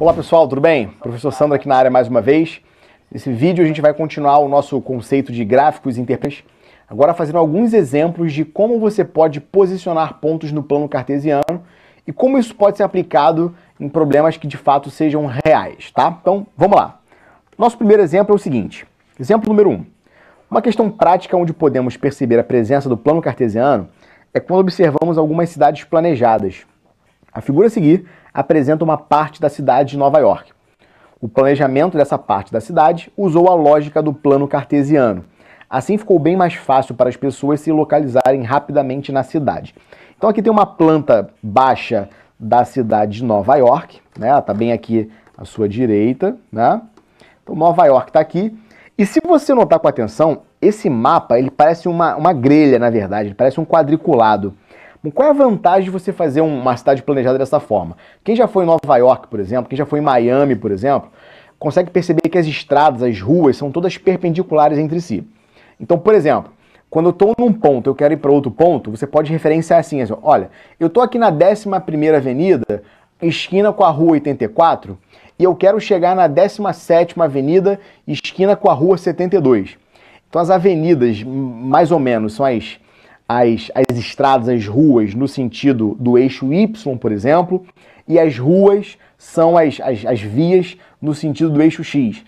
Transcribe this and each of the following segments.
Olá pessoal, tudo bem? Professor Sandro aqui na área mais uma vez. Nesse vídeo a gente vai continuar o nosso conceito de gráficos e interpretes, agora fazendo alguns exemplos de como você pode posicionar pontos no plano cartesiano e como isso pode ser aplicado em problemas que de fato sejam reais, tá? Então, vamos lá. Nosso primeiro exemplo é o seguinte, exemplo número 1. Uma questão prática onde podemos perceber a presença do plano cartesiano é quando observamos algumas cidades planejadas. A figura a seguir apresenta uma parte da cidade de Nova York. O planejamento dessa parte da cidade usou a lógica do plano cartesiano. Assim ficou bem mais fácil para as pessoas se localizarem rapidamente na cidade. Então aqui tem uma planta baixa da cidade de Nova York, né? Ela está bem aqui à sua direita, né? Então Nova York está aqui. E se você notar com atenção, esse mapa ele parece uma grelha, na verdade, ele parece um quadriculado. Qual é a vantagem de você fazer uma cidade planejada dessa forma? Quem já foi em Nova York, por exemplo, quem já foi em Miami, por exemplo, consegue perceber que as estradas, as ruas, são todas perpendiculares entre si. Então, por exemplo, quando eu estou num ponto, eu quero ir para outro ponto, você pode referenciar assim, olha, eu estou aqui na 11ª Avenida, esquina com a Rua 84, e eu quero chegar na 17ª Avenida, esquina com a Rua 72. Então as avenidas, mais ou menos, são as estradas, as ruas, no sentido do eixo Y, por exemplo, e as ruas são as vias no sentido do eixo X.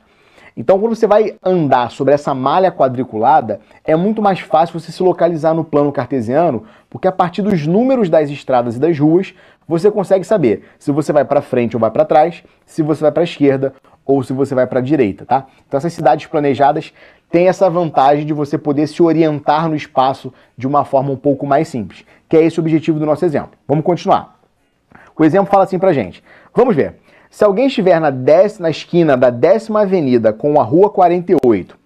Então, quando você vai andar sobre essa malha quadriculada, é muito mais fácil você se localizar no plano cartesiano, porque a partir dos números das estradas e das ruas, você consegue saber se você vai para frente ou vai para trás, se você vai para a esquerda ou se você vai para a direita, tá? Então, essas cidades planejadas têm essa vantagem de você poder se orientar no espaço de uma forma um pouco mais simples, que é esse o objetivo do nosso exemplo. Vamos continuar. O exemplo fala assim pra gente. Vamos ver. Se alguém estiver na esquina da 10ª Avenida com a Rua 48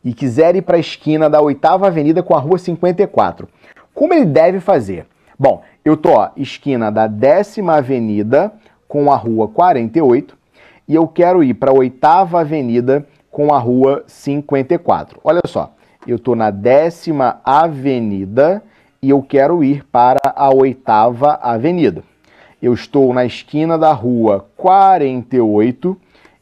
e quiser ir para a esquina da 8ª Avenida com a Rua 54, como ele deve fazer? Bom, eu tô esquina da 10ª Avenida com a Rua 48 e eu quero ir para a 8ª Avenida com a Rua 54. Olha só, eu tô na 10ª Avenida e eu quero ir para a 8ª Avenida. Eu estou na esquina da Rua 48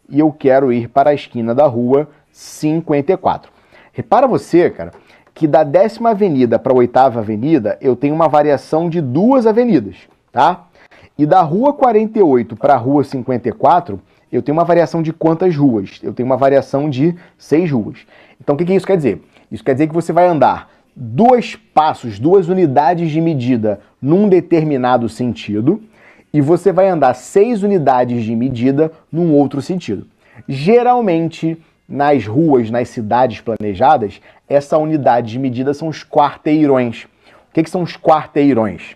e eu quero ir para a esquina da Rua 54. Repara você, cara, que da 10ª Avenida para a 8ª Avenida eu tenho uma variação de 2 avenidas, tá? E da Rua 48 para a Rua 54 eu tenho uma variação de quantas ruas? Eu tenho uma variação de 6 ruas. Então o que isso quer dizer? Isso quer dizer que você vai andar 2 passos, 2 unidades de medida num determinado sentido, e você vai andar 6 unidades de medida num outro sentido. Geralmente, nas ruas, nas cidades planejadas, essa unidade de medida são os quarteirões. O que são os quarteirões?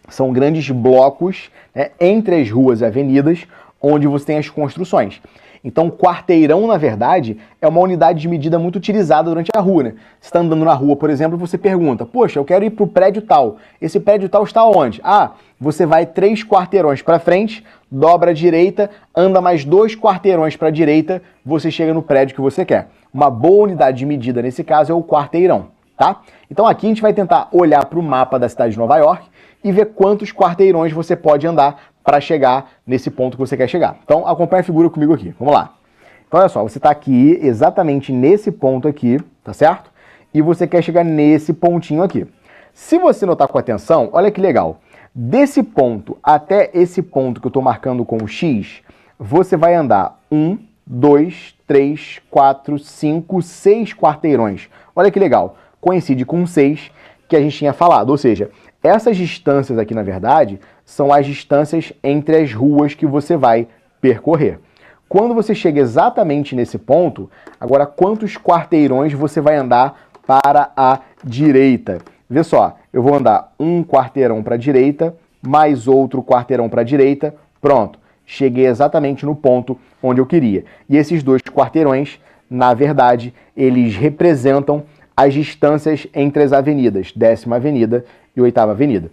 São grandes blocos, né, entre as ruas e avenidas, onde você tem as construções. Então, quarteirão, na verdade, é uma unidade de medida muito utilizada durante a rua, né? Você está andando na rua, por exemplo, você pergunta, poxa, eu quero ir para o prédio tal. Esse prédio tal está onde? Ah, você vai 3 quarteirões para frente, dobra à direita, anda mais 2 quarteirões para a direita, você chega no prédio que você quer. Uma boa unidade de medida, nesse caso, é o quarteirão, tá? Então, aqui a gente vai tentar olhar para o mapa da cidade de Nova York e ver quantos quarteirões você pode andar para chegar nesse ponto que você quer chegar. Então, acompanha a figura comigo aqui. Vamos lá. Então, olha só, você está aqui, exatamente nesse ponto aqui, tá certo? E você quer chegar nesse pontinho aqui. Se você notar com atenção, olha que legal. Desse ponto até esse ponto que eu estou marcando com o X, você vai andar 1, 2, 3, 4, 5, 6 quarteirões. Olha que legal. Coincide com 6 que a gente tinha falado. Ou seja, essas distâncias aqui, na verdade, são as distâncias entre as ruas que você vai percorrer. Quando você chega exatamente nesse ponto, agora quantos quarteirões você vai andar para a direita? Vê só, eu vou andar 1 quarteirão para a direita, mais outro quarteirão para a direita, pronto. Cheguei exatamente no ponto onde eu queria. E esses 2 quarteirões, na verdade, eles representam as distâncias entre as avenidas, 10ª Avenida e 8ª Avenida.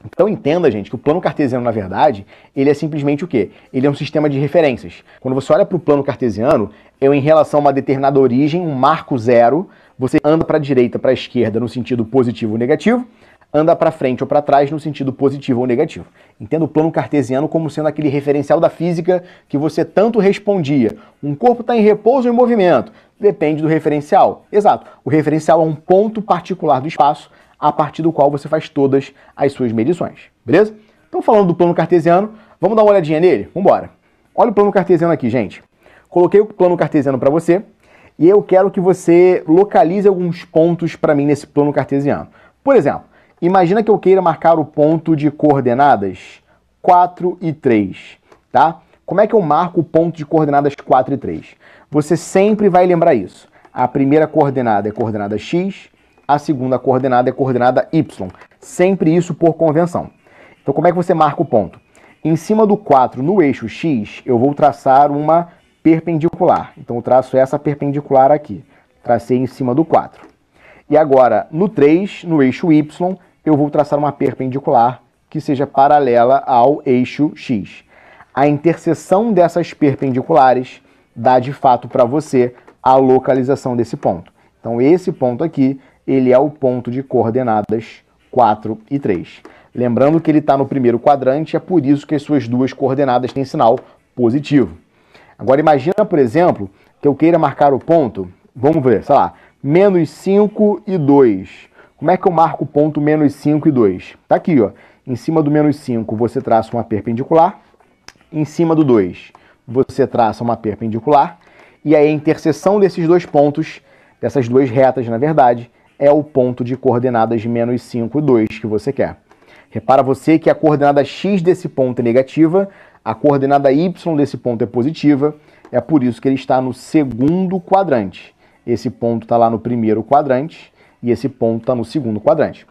Então entenda, gente, que o plano cartesiano, na verdade, ele é simplesmente o quê? Ele é um sistema de referências. Quando você olha para o plano cartesiano, em relação a uma determinada origem, um marco zero, você anda para a direita, para a esquerda, no sentido positivo ou negativo, anda para frente ou para trás no sentido positivo ou negativo. Entenda o plano cartesiano como sendo aquele referencial da física que você tanto respondia. Um corpo está em repouso ou em movimento? Depende do referencial. Exato. O referencial é um ponto particular do espaço a partir do qual você faz todas as suas medições. Beleza? Então, falando do plano cartesiano, vamos dar uma olhadinha nele? Vamos embora. Olha o plano cartesiano aqui, gente. Coloquei o plano cartesiano para você e eu quero que você localize alguns pontos para mim nesse plano cartesiano. Por exemplo, imagina que eu queira marcar o ponto de coordenadas 4 e 3, tá? Como é que eu marco o ponto de coordenadas 4 e 3? Você sempre vai lembrar isso. A primeira coordenada é coordenada x, a segunda coordenada é coordenada y. Sempre isso por convenção. Então, como é que você marca o ponto? Em cima do 4, no eixo x, eu vou traçar uma perpendicular. Então, eu traço essa perpendicular aqui. Tracei em cima do 4. E agora, no 3, no eixo y, eu vou traçar uma perpendicular que seja paralela ao eixo x. A interseção dessas perpendiculares dá, de fato, para você a localização desse ponto. Então, esse ponto aqui, ele é o ponto de coordenadas 4 e 3. Lembrando que ele está no primeiro quadrante, é por isso que as suas duas coordenadas têm sinal positivo. Agora imagina, por exemplo, que eu queira marcar o ponto, vamos ver, sei lá, menos 5 e 2. Como é que eu marco o ponto menos 5 e 2? Está aqui, ó. Em cima do menos 5 você traça uma perpendicular, em cima do 2 você traça uma perpendicular, e aí a interseção desses dois pontos, dessas duas retas, na verdade, é o ponto de coordenadas de menos 5 e 2 que você quer. Repara você que a coordenada x desse ponto é negativa, a coordenada y desse ponto é positiva, é por isso que ele está no segundo quadrante. Esse ponto está lá no primeiro quadrante e esse ponto está no segundo quadrante.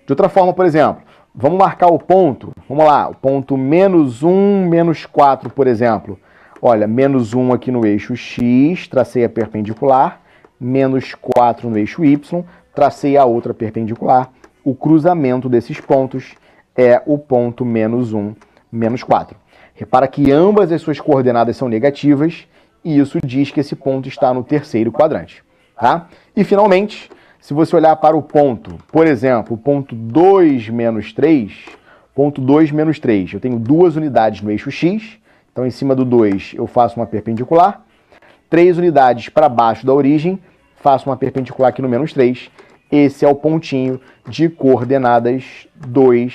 De outra forma, por exemplo, vamos marcar o ponto, vamos lá, o ponto menos 1, menos 4, por exemplo. Olha, menos 1 aqui no eixo x, tracei a perpendicular, menos 4 no eixo y, tracei a outra perpendicular. O cruzamento desses pontos é o ponto menos 1, menos 4. Repara que ambas as suas coordenadas são negativas e isso diz que esse ponto está no terceiro quadrante. Tá? E, finalmente, se você olhar para o ponto, por exemplo, o ponto 2 menos 3, ponto 2 menos 3, eu tenho duas unidades no eixo x, então em cima do 2 eu faço uma perpendicular, 3 unidades para baixo da origem, faço uma perpendicular aqui no menos 3, esse é o pontinho de coordenadas 2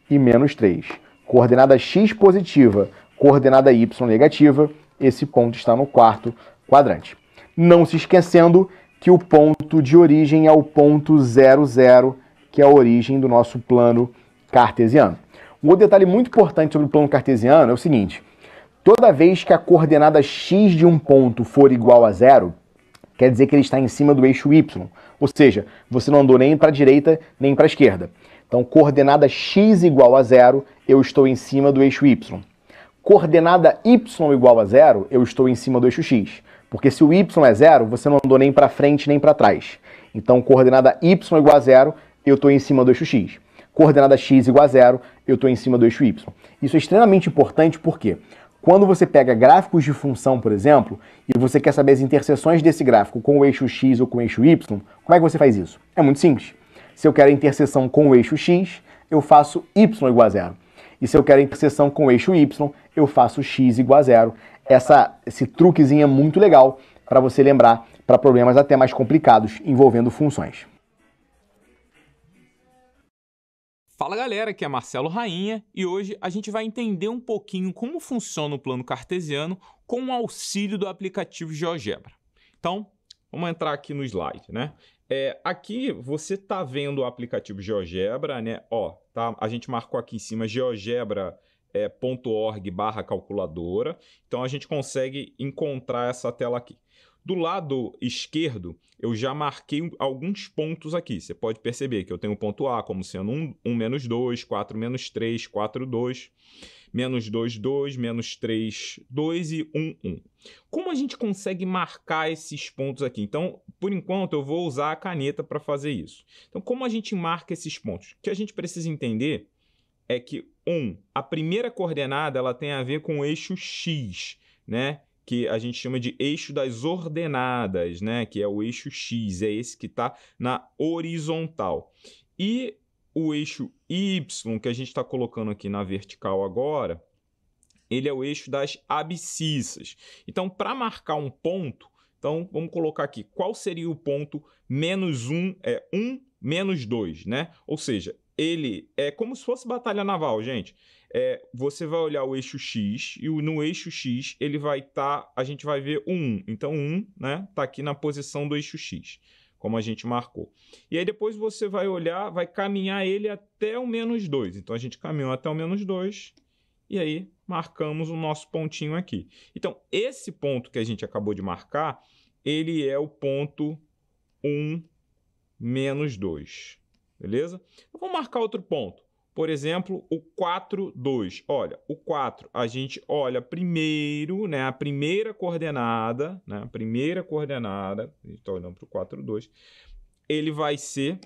e menos 3. Coordenada x positiva, coordenada y negativa, esse ponto está no quarto quadrante. Não se esquecendo que o ponto de origem é o ponto 0, 0, que é a origem do nosso plano cartesiano. Um outro detalhe muito importante sobre o plano cartesiano é o seguinte: toda vez que a coordenada x de um ponto for igual a 0, quer dizer que ele está em cima do eixo y, ou seja, você não andou nem para a direita nem para a esquerda. Então, coordenada x igual a 0, eu estou em cima do eixo y. Coordenada y igual a 0, eu estou em cima do eixo x. Porque se o y é 0, você não andou nem para frente nem para trás. Então, coordenada y igual a 0, eu estou em cima do eixo x. Coordenada x igual a 0, eu estou em cima do eixo y. Isso é extremamente importante porque quando você pega gráficos de função, por exemplo, e você quer saber as interseções desse gráfico com o eixo x ou com o eixo y, como é que você faz isso? É muito simples. Se eu quero a interseção com o eixo x, eu faço y igual a 0. E se eu quero a interseção com o eixo y, eu faço x igual a 0. Esse truquezinho é muito legal para você lembrar para problemas até mais complicados envolvendo funções. Fala galera, aqui é Marcelo Rainha e hoje a gente vai entender um pouquinho como funciona o plano cartesiano com o auxílio do aplicativo GeoGebra. Então, vamos entrar aqui no slide, né? Aqui você está vendo o aplicativo GeoGebra, né? Ó, tá? A gente marcou aqui em cima geogebra.org/calculadora. Então a gente consegue encontrar essa tela aqui. Do lado esquerdo, eu já marquei alguns pontos aqui. Você pode perceber que eu tenho o ponto A como sendo 1 menos 2, 4 menos 3, 4, 2, menos 2, 2, menos 3, 2 e 1, 1. Como a gente consegue marcar esses pontos aqui? Então, por enquanto, eu vou usar a caneta para fazer isso. Então, como a gente marca esses pontos? O que a gente precisa entender é que, a primeira coordenada ela tem a ver com o eixo x, né? Que a gente chama de eixo das ordenadas, né? Que é o eixo x, é esse que está na horizontal. E o eixo Y, que a gente está colocando aqui na vertical agora, ele é o eixo das abscissas. Então, para marcar um ponto, então vamos colocar aqui, qual seria o ponto menos 1, 1 menos 2, né? Ou seja, ele é como se fosse batalha naval, gente. Você vai olhar o eixo X e no eixo X ele vai estar, a gente vai ver o 1. Então, 1, né, tá aqui na posição do eixo X, como a gente marcou. E aí depois você vai olhar, vai caminhar ele até o menos 2. Então, a gente caminhou até o menos 2 e aí marcamos o nosso pontinho aqui. Então, esse ponto que a gente acabou de marcar, ele é o ponto 1 menos 2. Beleza? Eu vou marcar outro ponto. Por exemplo, o 4, 2. Olha, o 4, a gente olha primeiro, né, a primeira coordenada, a gente está olhando para o 4, 2, ele vai ser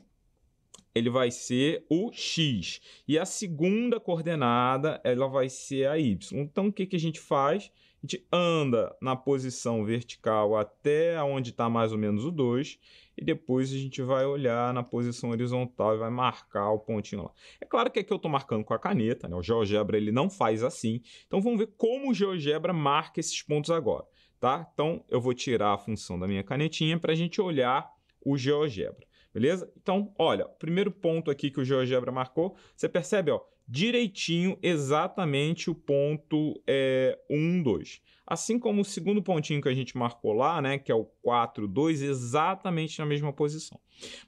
o X. E a segunda coordenada, ela vai ser a Y. Então, o que a gente faz? A gente anda na posição vertical até onde está mais ou menos o 2, e depois a gente vai olhar na posição horizontal e vai marcar o pontinho lá. É claro que aqui eu estou marcando com a caneta, né? O GeoGebra ele não faz assim. Então, vamos ver como o GeoGebra marca esses pontos agora, tá? Então, eu vou tirar a função da minha canetinha para a gente olhar o GeoGebra. Beleza? Então, olha, o primeiro ponto aqui que o GeoGebra marcou, você percebe, ó, direitinho, exatamente o ponto 1, 2. Assim como o segundo pontinho que a gente marcou lá, né, que é o 4, 2, exatamente na mesma posição.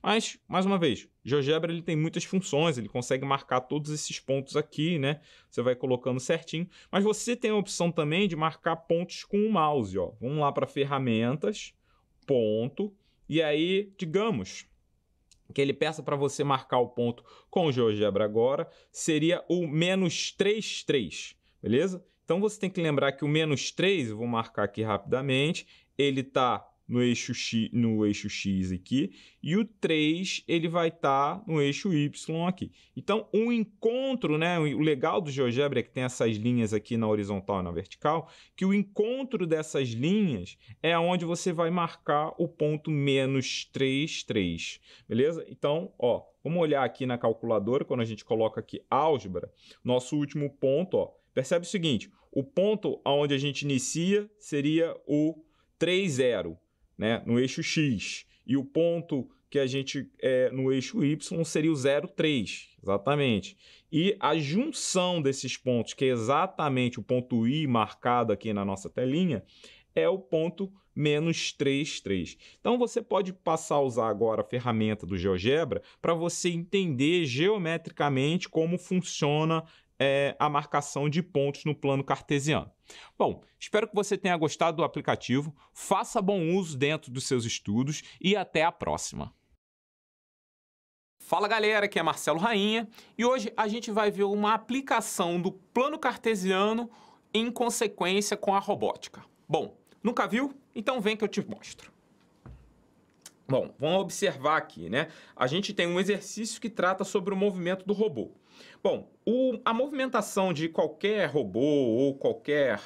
Mas, mais uma vez, o GeoGebra ele tem muitas funções, ele consegue marcar todos esses pontos aqui, né? Você vai colocando certinho. Mas você tem a opção também de marcar pontos com o mouse, ó. Vamos lá para ferramentas, ponto, e aí, digamos que ele peça para você marcar o ponto com o GeoGebra agora, seria o menos 3, 3, beleza? Então você tem que lembrar que o menos 3, eu vou marcar aqui rapidamente, ele está no eixo X aqui, e o 3 ele vai estar no eixo Y aqui. Então, o encontro, né, o legal do GeoGebra é que tem essas linhas aqui na horizontal e na vertical, que o encontro dessas linhas é onde você vai marcar o ponto menos 3, 3, beleza? Então, ó, vamos olhar aqui na calculadora, quando a gente coloca aqui álgebra, nosso último ponto, ó, percebe o seguinte, o ponto onde a gente inicia seria o 3, 0, né, no eixo X, e o ponto que a gente no eixo Y seria o 0, 3, exatamente. E a junção desses pontos, que é exatamente o ponto I marcado aqui na nossa telinha, é o ponto menos 3, 3. Então, você pode passar a usar agora a ferramenta do GeoGebra para você entender geometricamente como funciona a marcação de pontos no plano cartesiano. Bom, espero que você tenha gostado do aplicativo, faça bom uso dentro dos seus estudos e até a próxima. Fala galera, aqui é Marcelo Rainha e hoje a gente vai ver uma aplicação do plano cartesiano em consequência com a robótica. Bom, nunca viu? Então vem que eu te mostro. Bom, vamos observar aqui, né? A gente tem um exercício que trata sobre o movimento do robô. Bom, a movimentação de qualquer robô ou qualquer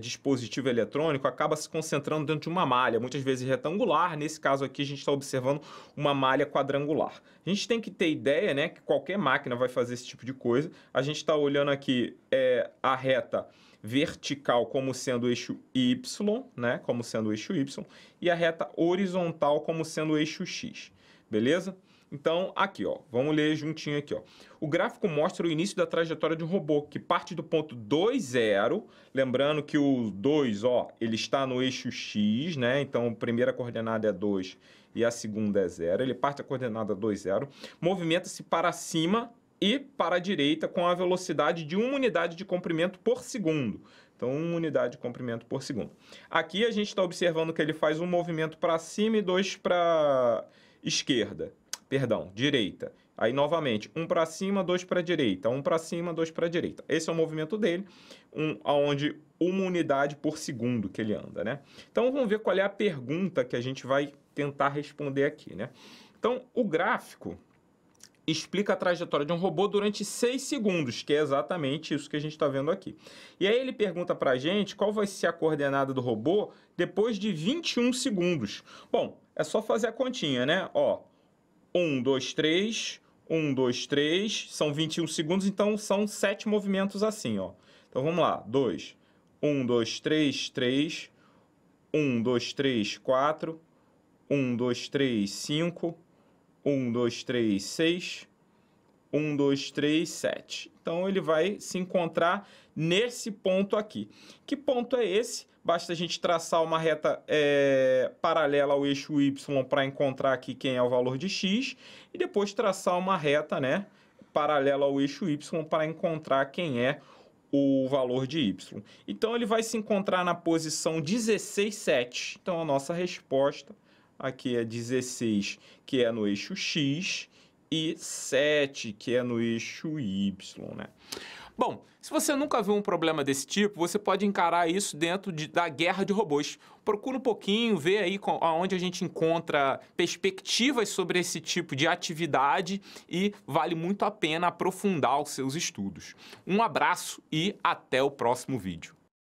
dispositivo eletrônico acaba se concentrando dentro de uma malha, muitas vezes retangular. Nesse caso aqui, a gente está observando uma malha quadrangular. A gente tem que ter ideia, né, que qualquer máquina vai fazer esse tipo de coisa. A gente está olhando aqui a reta vertical como sendo o eixo Y, né, como sendo o eixo Y, e a reta horizontal como sendo o eixo X, beleza? Então, aqui, ó, vamos ler juntinho aqui, ó. O gráfico mostra o início da trajetória de um robô, que parte do ponto 2, 0, lembrando que o 2, ó, ele está no eixo X, né? Então, a primeira coordenada é 2 e a segunda é 0. Ele parte da coordenada 2, 0, movimenta-se para cima e para a direita com a velocidade de 1 unidade de comprimento por segundo. Então, 1 unidade de comprimento por segundo. Aqui a gente está observando que ele faz um movimento para cima e 2 para esquerda. Perdão, direita. Aí, novamente, 1 para cima, 2 para a direita. 1 para cima, 2 para a direita. Esse é o movimento dele, onde 1 unidade por segundo que ele anda, né? Então, vamos ver qual é a pergunta que a gente vai tentar responder aqui, né? Então, o gráfico explica a trajetória de um robô durante 6 segundos, que é exatamente isso que a gente está vendo aqui. E aí ele pergunta para a gente qual vai ser a coordenada do robô depois de 21 segundos. Bom, é só fazer a continha, né? Ó, 1, 2, 3, 1, 2, 3, são 21 segundos, então são 7 movimentos assim, ó. Então vamos lá, 2, 1, 2, 3, 3, 1, 2, 3, 4, 1, 2, 3, 5, 1, 2, 3, 6, 1, 2, 3, 7. Então ele vai se encontrar nesse ponto aqui. Que ponto é esse? Basta a gente traçar uma reta paralela ao eixo Y para encontrar aqui quem é o valor de X e depois traçar uma reta, né, paralela ao eixo Y para encontrar quem é o valor de Y. Então ele vai se encontrar na posição 16, 7. Então a nossa resposta aqui é 16, que é no eixo X, e 7, que é no eixo Y, né? Bom, se você nunca viu um problema desse tipo, você pode encarar isso dentro da guerra de robôs. Procura um pouquinho, vê aí onde a gente encontra perspectivas sobre esse tipo de atividade e vale muito a pena aprofundar os seus estudos. Um abraço e até o próximo vídeo.